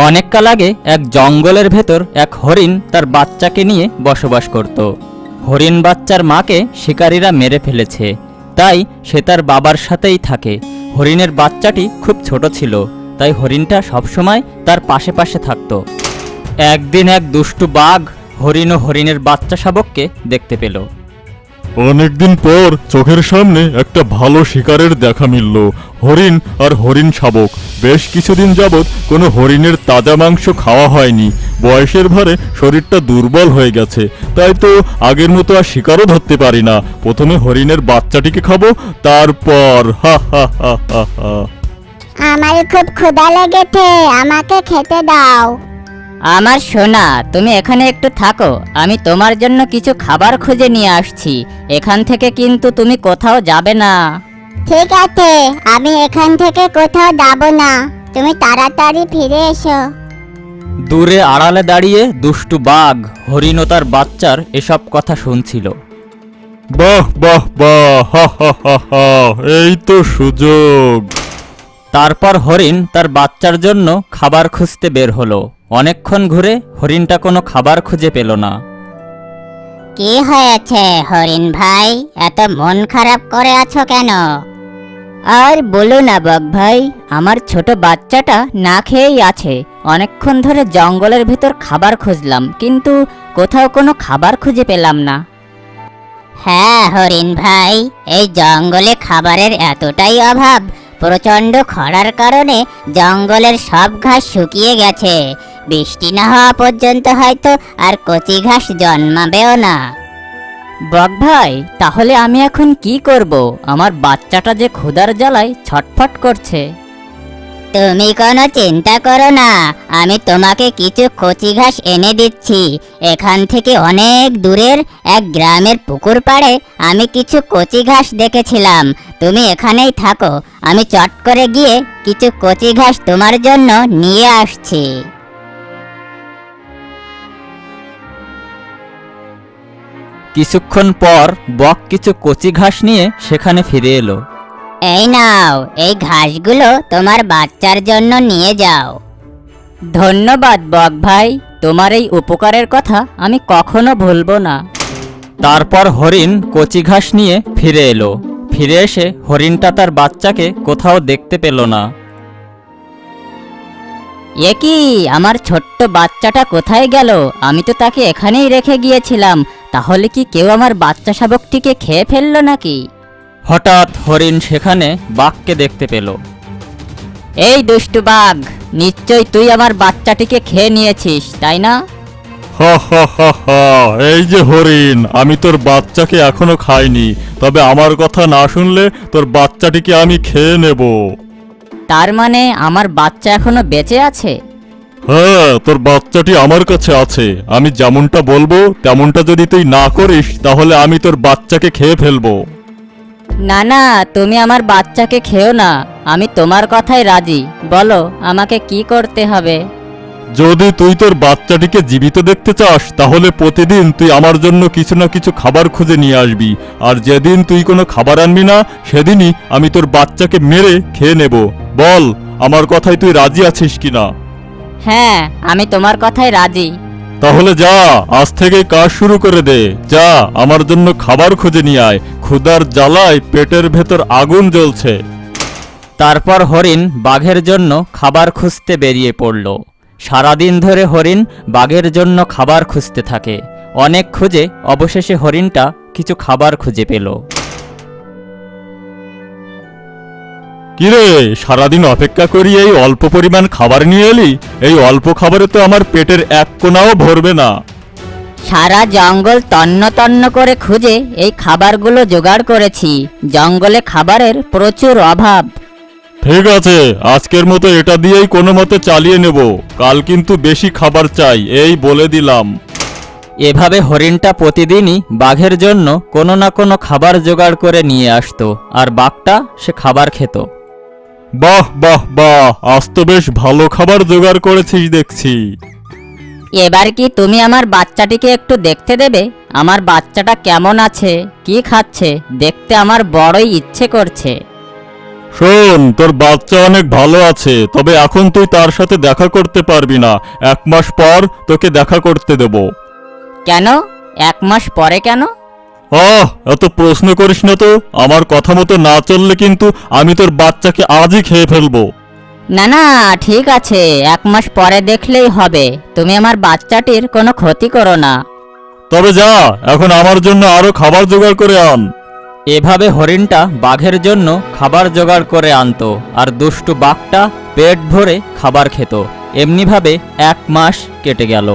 অনেককাল আগে এক জঙ্গলের ভেতর এক হরিণ তার বাচ্চাকে নিয়ে বসবাস করত। হরিণ বাচ্চার মাকে শিকারীরা মেরে ফেলেছে, তাই সে তার বাবার সাথেই থাকে। হরিণের বাচ্চাটি খুব ছোট ছিল, তাই হরিণটা সবসময় তার পাশে পাশে থাকত। একদিন এক দুষ্টু বাঘ হরিণ ও হরিণের বাচ্চা শাবককে দেখতে পেল। অনেকদিন পর চোখের সামনে একটা ভালো শিকারের দেখা মিলল। হরিণ আর হরিণ শাবক। বেশ কিছুদিন যাবৎ কোনো হরিণের তাজা মাংস খাওয়া হয়নি। বয়সের ভারে শরীরটা দুর্বল হয়ে গেছে, তাই তো আগের মতো আর শিকারও ধরতে পারি না। প্রথমে হরিণের বাচ্চাটিকে খাবো, তারপর হা হা হা হা হা। আমার খুব ক্ষুধা লেগেছে, আমাকে খেতে দাও। আমার সোনা, তুমি এখানে একটু থাকো, আমি তোমার জন্য কিছু খাবার খুঁজে নিয়ে আসছি। এখান থেকে কিন্তু তুমি কোথাও যাবে না। ঠিক আছে, আমি এখান থেকে কোথাও যাব না, তুমি তাড়াতাড়ি ফিরে এসো। দূরে আড়ালে দাঁড়িয়ে দুষ্টু বাঘ হরিণ ও তার বাচ্চার এসব কথা শুনছিল। বাহ বাহ বাহ, হা হা হা হা, এই তো সুযোগ। তারপর হরিণ তার বাচ্চার জন্য খাবার খুঁজতে বের হলো। অনেকক্ষণ ঘুরে হরিণটা কোনো খাবার খুঁজে পেল না। কি হয়েছে হরিণ ভাই, এত মন খারাপ করে আছো কেন? আর বলো না বাঘ ভাই, আমার ছোট বাচ্চাটা না খেয়েই আছে। অনেকক্ষণ ধরে জঙ্গলের ভেতর খাবার খুঁজলাম, কিন্তু কোথাও কোনো খাবার খুঁজে পেলাম না। হ্যাঁ হরিণ ভাই, এই জঙ্গলে খাবারের এতটাই অভাব, প্রচণ্ড খরার কারণে জঙ্গলের সব ঘাস শুকিয়ে গেছে। বৃষ্টি না হওয়া পর্যন্ত হয়তো আর কচি ঘাস জন্মাবেও না। বাঘ ভাই, তাহলে আমি এখন কি করব? আমার বাচ্চাটা যে ক্ষুধার জ্বালায় ছটফট করছে। তুমি কোনো চিন্তা করো না, আমি তোমাকে কিছু কচি ঘাস এনে দিচ্ছি। এখান থেকে অনেক দূরের এক গ্রামের পুকুর পাড়ে আমি কিছু কচি ঘাস দেখেছিলাম। তুমি এখানেই থাকো, আমি চট করে গিয়ে কিছু কচি ঘাস তোমার জন্য নিয়ে আসছি। কিছুক্ষণ পর বক কিছু কচি ঘাস নিয়ে সেখানে ফিরে এলো। এই নাও, এই ঘাসগুলো তোমার বাচ্চার জন্য নিয়ে যাও। ধন্যবাদ বাঘ ভাই, তোমার এই উপকারের কথা আমি কখনো ভুলবো না। তারপর হরিণ কচি ঘাস নিয়ে ফিরে এলো। ফিরে এসে হরিণটা তার বাচ্চাকে কোথাও দেখতে পেল না। এ কি, আমার ছোট্ট বাচ্চাটা কোথায় গেল? আমি তো তাকে এখানেই রেখে গিয়েছিলাম। তাহলে কি কেউ আমার বাচ্চা শাবকটিকে খেয়ে ফেললো নাকি? হঠাৎ হরিণ সেখানে বাঘকে দেখতে পেল। এই দুষ্টু বাঘ, নিশ্চয় তুই আমার বাচ্চাটিকে খেয়ে নিয়েছিস, তাই না? হা হা হা হা, এই যে হরিণ, আমি তোর বাচ্চাকে এখনো খাইনি, তবে আমার কথা না শুনলে তোর বাচ্চাটিকে আমি খেয়ে নেব। তার মানে আমার বাচ্চা এখনো বেঁচে আছে? হ্যাঁ, তোর বাচ্চাটি আমার কাছে আছে। আমি যেমনটা বলবো তেমনটা যদি তুই না করিস, তাহলে আমি তোর বাচ্চাকে খেয়ে ফেলবো। না না, তুমি আমার বাচ্চাকে খেও না, আমি তোমার কথাই রাজি। বলো আমাকে কি করতে হবে? যদি তুই তোর বাচ্চাটিকে জীবিত দেখতে চাস, তাহলে প্রতিদিন তুই আমার জন্য কিছু না কিছু খাবার খুঁজে নিয়ে আসবি। আর যেদিন তুই কোনো খাবার আনবি না, সেদিনই আমি তোর বাচ্চাকে মেরে খেয়ে নেব। বল, আমার কথায় তুই রাজি আছিস কিনা? হ্যাঁ, আমি তোমার কথাই রাজি। তাহলে যা, আজ থেকে কাজ শুরু করে দে। যা, আমার জন্য খাবার খুঁজে নিয়ে আয়। ক্ষুধার জ্বালায় পেটের ভেতর আগুন জ্বলছে। তারপর হরিণ বাঘের জন্য খাবার খুঁজতে বেরিয়ে পড়ল। সারাদিন ধরে হরিণ বাঘের জন্য খাবার খুঁজতে থাকে। অনেক খুঁজে অবশেষে হরিণটা কিছু খাবার খুঁজে পেল। কিরে, সারাদিন অপেক্ষা করি এই অল্প পরিমাণ খাবার নিয়ে এলি? এই অল্প খাবারে তো আমার পেটের এক কোণাও ভরবে না। সারা জঙ্গল তন্ন তন্ন করে খুঁজে এই খাবারগুলো জোগাড় করেছি। জঙ্গলে খাবারের প্রচুর অভাব। ঠিক আছে, আজকের মতো এটা দিয়েই কোনো মতে চালিয়ে নেব। কাল কিন্তু বেশি খাবার চাই, এই বলে দিলাম। এভাবে হরিণটা প্রতিদিনই বাঘের জন্য কোনো না কোনো খাবার জোগাড় করে নিয়ে আসতো, আর বাঘটা সে খাবার খেত। বাহ বাহ বাহ, আজ তো বেশ ভালো খাবার জোগাড় করেছিস দেখছি। এবার কি তুমি আমার বাচ্চাটিকে একটু দেখতে দেবে? আমার বাচ্চাটা কেমন আছে, কি খাচ্ছে, দেখতে আমার বড়ই ইচ্ছে করছে। শোন, তোর বাচ্চা অনেক ভালো আছে, তবে এখন তুই তার সাথে দেখা করতে পারবি না। 1 মাস পর তোকে দেখা করতে দেব। কেন 1 মাস পরে কেন? এত প্রশ্ন করিস না তো। আমার কথা মতো না চললে কিন্তু আমি তোর বাচ্চাকে আজই খেয়ে ফেলবো। না না, ঠিক আছে, 1 মাস পরে দেখলেই হবে। তুমি আমার বাচ্চাটির কোনো ক্ষতি করো না। তবে যা, এখন আমার জন্য আরো খাবার জোগাড় করে আন। এভাবে হরিণটা বাঘের জন্য খাবার জোগাড় করে আনতো, আর দুষ্টু বাঘটা পেট ভরে খাবার খেত। এমনিভাবে 1 মাস কেটে গেল।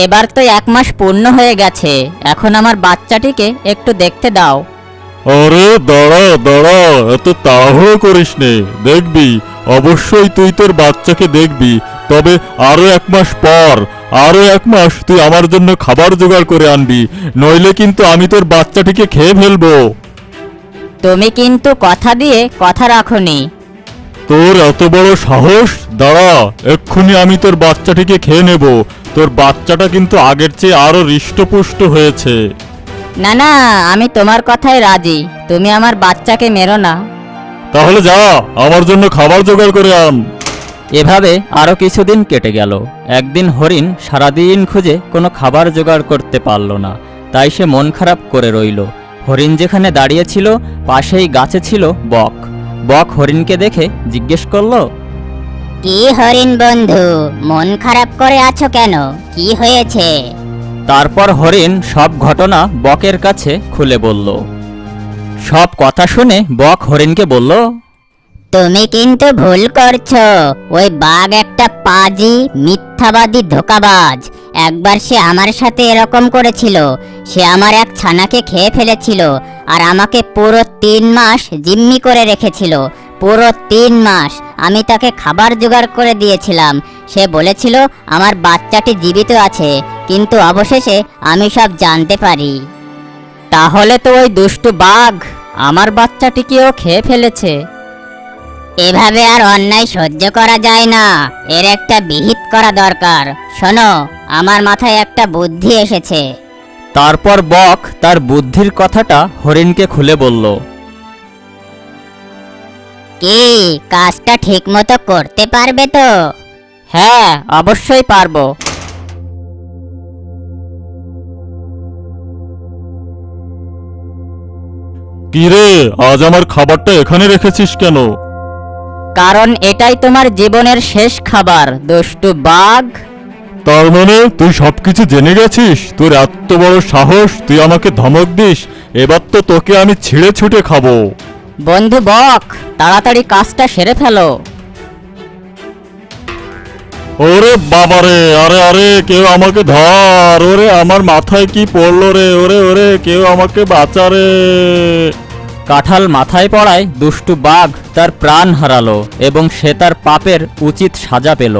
এবার তো 1 মাস পূর্ণ হয়ে গেছে, এখন আমার বাচ্চাটিকে একটু দেখতে দাও। আরে দাঁড়া দাঁড়া, এত তাড়াহুড়ো করিস নে। দেখবি, অবশ্যই তুই তোর বাচ্চাকে দেখবি। তবে আরো 1 মাস পর, আরো 1 মাস তুই আমার জন্য খাবার জোগাড় করে আনবি, নইলে কিন্তু আমি তোর বাচ্চাটিকে খেয়ে ফেলবো। তুমি কিন্তু কথা দিয়ে কথা রাখোনি। তোর এত বড় সাহস! দাঁড়া, এক্ষুনি আমি তোর বাচ্চাটিকে খেয়ে নেব। তোর বাচ্চাটা কিন্তু আগের চেয়ে আরো হৃষ্টপুষ্ট হয়েছে। না না, আমি তোমার কথায় রাজি। তুমি আমার বাচ্চাকে মেরো না। তাহলে যা, আমার জন্য খাবার জোগাড় করে আন। এভাবে আরও কিছুদিন কেটে গেল। একদিন হরিণ সারাদিন খুঁজে কোনো খাবার জোগাড় করতে পারল না, তাই সে মন খারাপ করে রইল। হরিণ যেখানে দাঁড়িয়েছিল পাশেই গাছে ছিল বক। বক হরিণকে দেখে জিজ্ঞেস করলো, কি হরিণ বন্ধু, মন খারাপ করে আছো কেন? কি হয়েছে? তারপর হরিণ সব ঘটনা বকের কাছে খুলে বলল। সব কথা শুনে বক হরিণকে বলল, তুমি কিন্তু ভুল করছো। ওই বাঘ একটা পাজি, মিথ্যাবাদী, ধোঁকাবাজ। একবার সে আমার সাথে এরকম করেছিল। সে আমার এক ছানাকে খেয়ে ফেলেছিল, আর আমাকে পুরো 3 মাস জিম্মি করে রেখেছিল। পুরো 3 মাস আমি তাকে খাবার জোগাড় করে দিয়েছিলাম। সে বলেছিল আমার বাচ্চাটি জীবিত আছে, কিন্তু অবশেষে আমি সব জানতে পারি। তাহলে তো ওই দুষ্টু বাঘ আমার বাচ্চাটিকেও খেয়ে ফেলেছে। এভাবে আর অন্যায় সহ্য করা যায় না, এর একটা বিহিত করা দরকার। শোনো, আমার মাথায় একটা বুদ্ধি এসেছে। তারপর বক তার বুদ্ধির কথাটা হরিণকে খুলে বলল। কি, কাজটা ঠিক মতো করতে পারবে তো? হ্যাঁ, অবশ্যই পারবো। কি রে, আজ আমার খাবারটা এখানে রেখেছিস কেন? কারণ এটাই তোমার জীবনের শেষ খাবার, দুষ্টু বাঘ। তার মানে তুই সবকিছু জেনে গেছিস? তোর এত বড় সাহস, তুই আমাকে ধমক দিস? এবার তো তোকে আমি ছিঁড়ে ছুটে খাবো। বন্ধু বক, তাড়াতাড়ি কাজটা সেরে ফেলো। ওরে বাবারে, আরে আরে, কেউ আমাকে ধর! ওরে, আমার মাথায় কি পড়লো রে! ওরে ওরে, কেউ আমাকে বাঁচা রে! কাঁঠাল মাথায় পড়ায় দুষ্টু বাঘ তার প্রাণ হারালো এবং সে তার পাপের উচিত সাজা পেল।